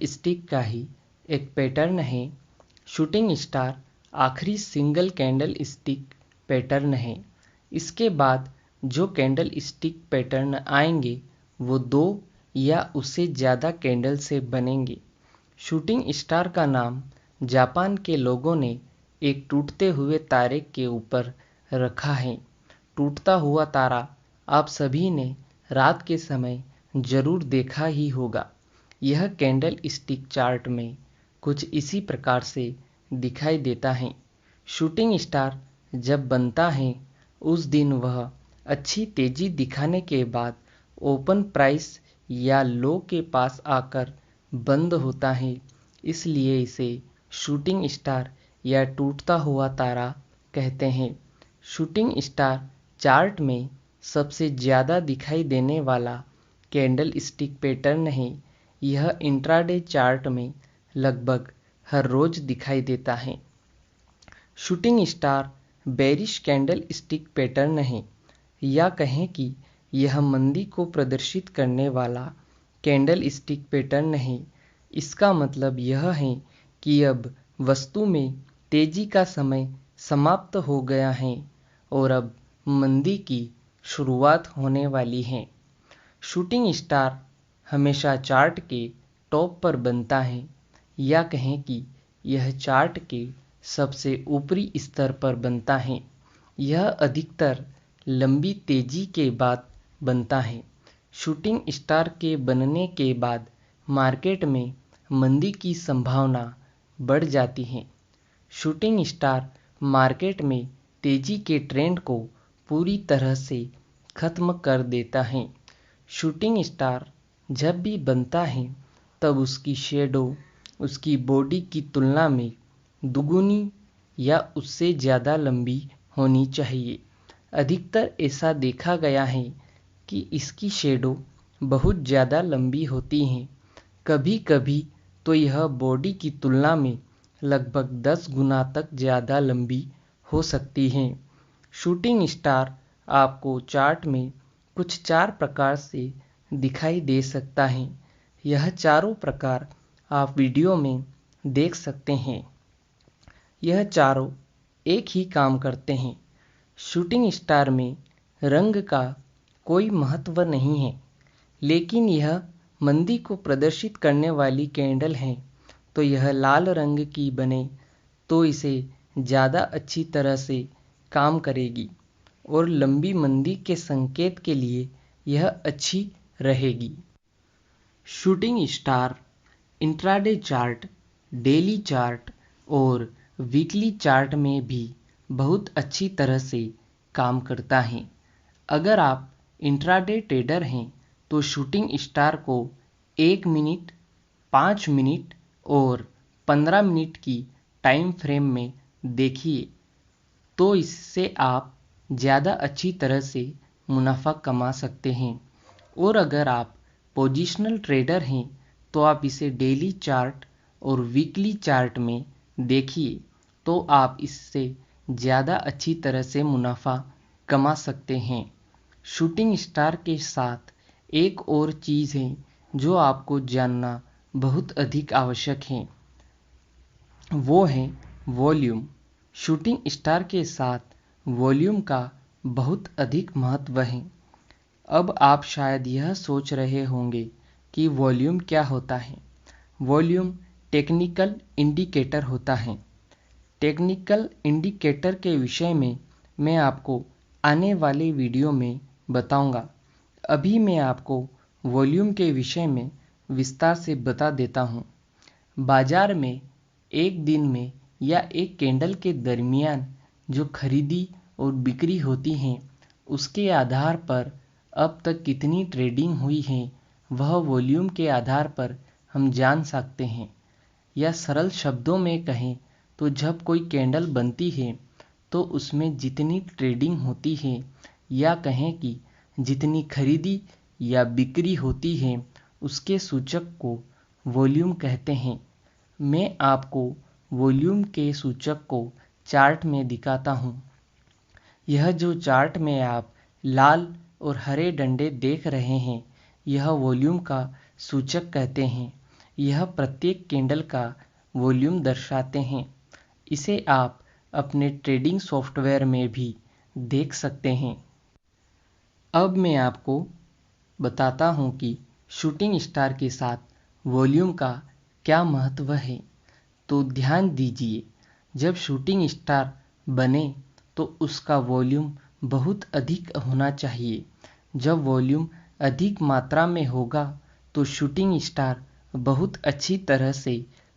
Stick का ही एक pattern है। शूटिंग स्टार आखिरी सिंगल कैंडल स्टिक पैटर्न है। इसके बाद जो कैंडल स्टिक पैटर्न आएंगे वो 2 या उससे ज़्यादा कैंडल से बनेंगे। शूटिंग स्टार का नाम जापान के लोगों ने एक टूटते हुए तारे के ऊपर रखा है। टूटता हुआ तारा आप सभी ने रात के समय जरूर देखा ही होगा। यह कैंडल स्टिक चार्ट में कुछ इसी प्रकार से दिखाई देता है। शूटिंग स्टार जब बनता है उस दिन वह अच्छी तेजी दिखाने के बाद ओपन प्राइस या लो के पास आकर बंद होता है, इसलिए इसे शूटिंग स्टार या टूटता हुआ तारा कहते हैं। शूटिंग स्टार चार्ट में सबसे ज़्यादा दिखाई देने वाला कैंडल स्टिक पैटर्न है। यह इंट्राडे चार्ट में लगभग हर रोज दिखाई देता है। Shooting star bearish candle stick pattern है, या कहें कि यह मंदी को प्रदर्शित करने वाला कैंडल स्टिक पैटर्न है। इसका मतलब यह है कि अब वस्तु में तेजी का समय समाप्त हो गया है और अब मंदी की शुरुआत होने वाली है। शूटिंग स्टार हमेशा चार्ट के टॉप पर बनता है, या कहें कि यह चार्ट के सबसे ऊपरी स्तर पर बनता है। यह अधिकतर लंबी तेजी के बाद बनता है। शूटिंग स्टार के बनने के बाद मार्केट में मंदी की संभावना बढ़ जाती है। शूटिंग स्टार मार्केट में तेजी के ट्रेंड को पूरी तरह से खत्म कर देता है। शूटिंग स्टार जब भी बनता है तब उसकी शेडो उसकी बॉडी की तुलना में दुगुनी या उससे ज़्यादा लंबी होनी चाहिए। अधिकतर ऐसा देखा गया है कि इसकी शेडो बहुत ज़्यादा लंबी होती हैं। कभी कभी तो यह बॉडी की तुलना में लगभग 10 गुना तक ज़्यादा लंबी हो सकती हैं। शूटिंग स्टार आपको चार्ट में कुछ 4 प्रकार से दिखाई दे सकता है। यह चारों प्रकार आप वीडियो में देख सकते हैं। यह चारों एक ही काम करते हैं। शूटिंग स्टार में रंग का कोई महत्व नहीं है, लेकिन यह मंदी को प्रदर्शित करने वाली कैंडल है। तो यह लाल रंग की बने तो इसे ज़्यादा अच्छी तरह से काम करेगी और लंबी मंदी के संकेत के लिए यह अच्छी रहेगी। Shooting star intraday chart, daily chart और वीकली चार्ट में भी बहुत अच्छी तरह से काम करता है। अगर आप इंट्राडे ट्रेडर हैं तो शूटिंग स्टार को 1 मिनट, 5 मिनट और 15 मिनट की टाइम फ्रेम में देखिए, तो इससे आप ज़्यादा अच्छी तरह से मुनाफा कमा सकते हैं। और अगर आप पोजिशनल ट्रेडर हैं तो आप इसे डेली चार्ट और वीकली चार्ट में देखिए, तो आप इससे ज़्यादा अच्छी तरह से मुनाफा कमा सकते हैं। शूटिंग स्टार के साथ एक और चीज़ है जो आपको जानना बहुत अधिक आवश्यक है, वो है वॉल्यूम। शूटिंग स्टार के साथ वॉल्यूम का बहुत अधिक महत्व है। अब आप शायद यह सोच रहे होंगे कि वॉल्यूम क्या होता है। वॉल्यूम टेक्निकल इंडिकेटर होता है। टेक्निकल इंडिकेटर के विषय में मैं आपको आने वाले वीडियो में बताऊंगा। अभी मैं आपको वॉल्यूम के विषय में विस्तार से बता देता हूं। बाजार में एक दिन में या एक कैंडल के दरमियान जो खरीदी और बिक्री होती हैं, उसके आधार पर अब तक कितनी ट्रेडिंग हुई है वह वॉल्यूम के आधार पर हम जान सकते हैं। या सरल शब्दों में कहें तो जब कोई कैंडल बनती है तो उसमें जितनी ट्रेडिंग होती है, या कहें कि जितनी खरीदी या बिक्री होती है, उसके सूचक को वॉल्यूम कहते हैं। मैं आपको वॉल्यूम के सूचक को चार्ट में दिखाता हूँ। यह जो चार्ट में आप लाल और हरे डंडे देख रहे हैं, यह वॉल्यूम का सूचक कहते हैं। यह प्रत्येक कैंडल का वॉल्यूम दर्शाते हैं। इसे आप अपने ट्रेडिंग सॉफ्टवेयर में भी देख सकते हैं। अब मैं आपको बताता हूं कि शूटिंग स्टार के साथ वॉल्यूम का क्या महत्व है। तो ध्यान दीजिए, जब शूटिंग स्टार बने तो उसका वॉल्यूम बहुत अधिक होना चाहिए। जब वॉल्यूम अधिक मात्रा में होगा तो शूटिंग स्टार बहुत अच्छी तरह से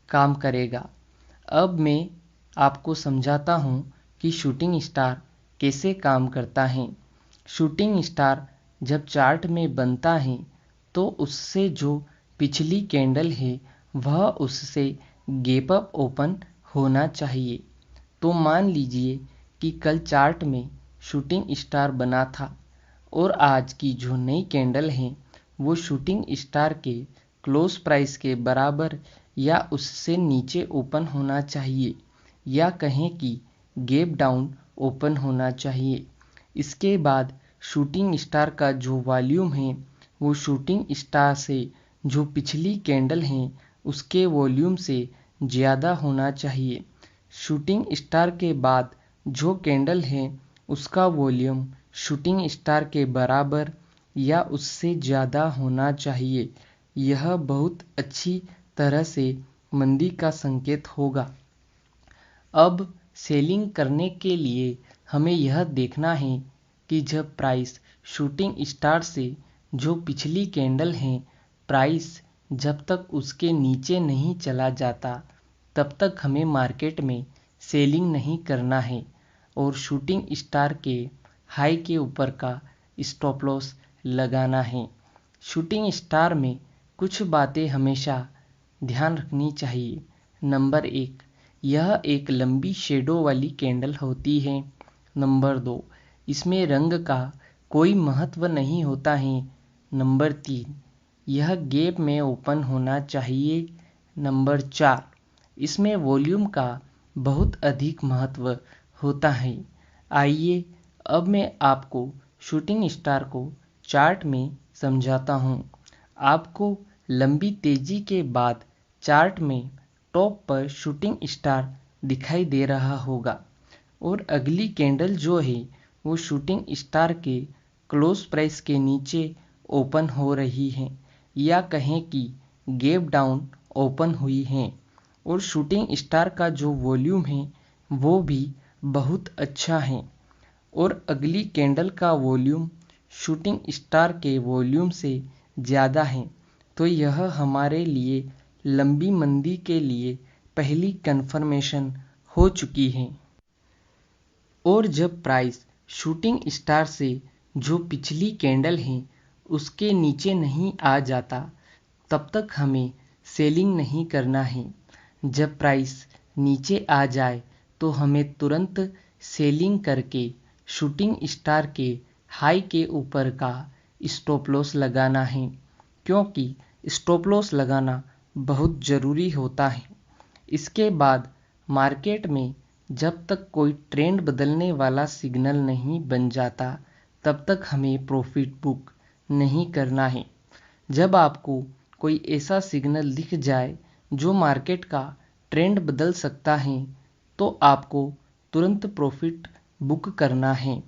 काम करेगा। अब मैं आपको समझाता हूं कि शूटिंग स्टार कैसे काम करता है। शूटिंग स्टार जब चार्ट में बनता है तो उससे जो पिछली कैंडल है वह उससे गैप अप ओपन होना चाहिए। तो मान लीजिए कि कल चार्ट में शूटिंग स्टार बना था और आज की जो नई कैंडल है वो शूटिंग स्टार के क्लोज प्राइस के बराबर या उससे नीचे ओपन होना चाहिए, या कहें कि गैप डाउन ओपन होना चाहिए। इसके बाद शूटिंग स्टार का जो वॉल्यूम है वो शूटिंग स्टार से जो पिछली कैंडल है उसके वॉल्यूम से ज़्यादा होना चाहिए। शूटिंग स्टार के बाद जो कैंडल है उसका वॉल्यूम शूटिंग स्टार के बराबर या उससे ज़्यादा होना चाहिए। यह बहुत अच्छी तरह से मंदी का संकेत होगा। अब सेलिंग करने के लिए हमें यह देखना है कि जब प्राइस शूटिंग स्टार से जो पिछली कैंडल है प्राइस जब तक उसके नीचे नहीं चला जाता तब तक हमें मार्केट में सेलिंग नहीं करना है और शूटिंग स्टार के हाई के ऊपर का स्टॉप लॉस लगाना है। शूटिंग स्टार में कुछ बातें हमेशा ध्यान रखनी चाहिए। नंबर 1, यह एक लंबी शेडो वाली कैंडल होती है। नंबर 2, इसमें रंग का कोई महत्व नहीं होता है। नंबर 3, यह गैप में ओपन होना चाहिए। नंबर 4, इसमें वॉल्यूम का बहुत अधिक महत्व होता है। आइए अब मैं आपको शूटिंग स्टार को चार्ट में समझाता हूँ। आपको लंबी तेजी के बाद चार्ट में टॉप पर शूटिंग स्टार दिखाई दे रहा होगा और अगली कैंडल जो है वो शूटिंग स्टार के क्लोज प्राइस के नीचे ओपन हो रही है, या कहें कि गैप डाउन ओपन हुई है और शूटिंग स्टार का जो वॉल्यूम है वो भी बहुत अच्छा है और अगली कैंडल का वॉल्यूम शूटिंग स्टार के वॉल्यूम से ज़्यादा है। तो यह हमारे लिए लंबी मंदी के लिए पहली कंफर्मेशन हो चुकी है। और जब प्राइस शूटिंग स्टार से जो पिछली कैंडल है उसके नीचे नहीं आ जाता तब तक हमें सेलिंग नहीं करना है। जब प्राइस नीचे आ जाए तो हमें तुरंत सेलिंग करके शूटिंग स्टार के हाई के ऊपर का स्टॉप लॉस लगाना है, क्योंकि स्टॉप लॉस लगाना बहुत ज़रूरी होता है। इसके बाद मार्केट में जब तक कोई ट्रेंड बदलने वाला सिग्नल नहीं बन जाता तब तक हमें प्रॉफिट बुक नहीं करना है। जब आपको कोई ऐसा सिग्नल दिख जाए जो मार्केट का ट्रेंड बदल सकता है तो आपको तुरंत प्रॉफिट बुक करना है।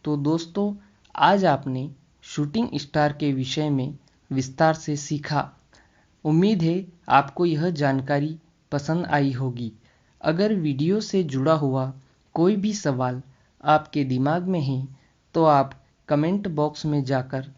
तो दोस्तों, आज आपने शूटिंग स्टार के विषय में विस्तार से सीखा। उम्मीद है आपको यह जानकारी पसंद आई होगी। अगर वीडियो से जुड़ा हुआ कोई भी सवाल आपके दिमाग में है तो आप कमेंट बॉक्स में जाकर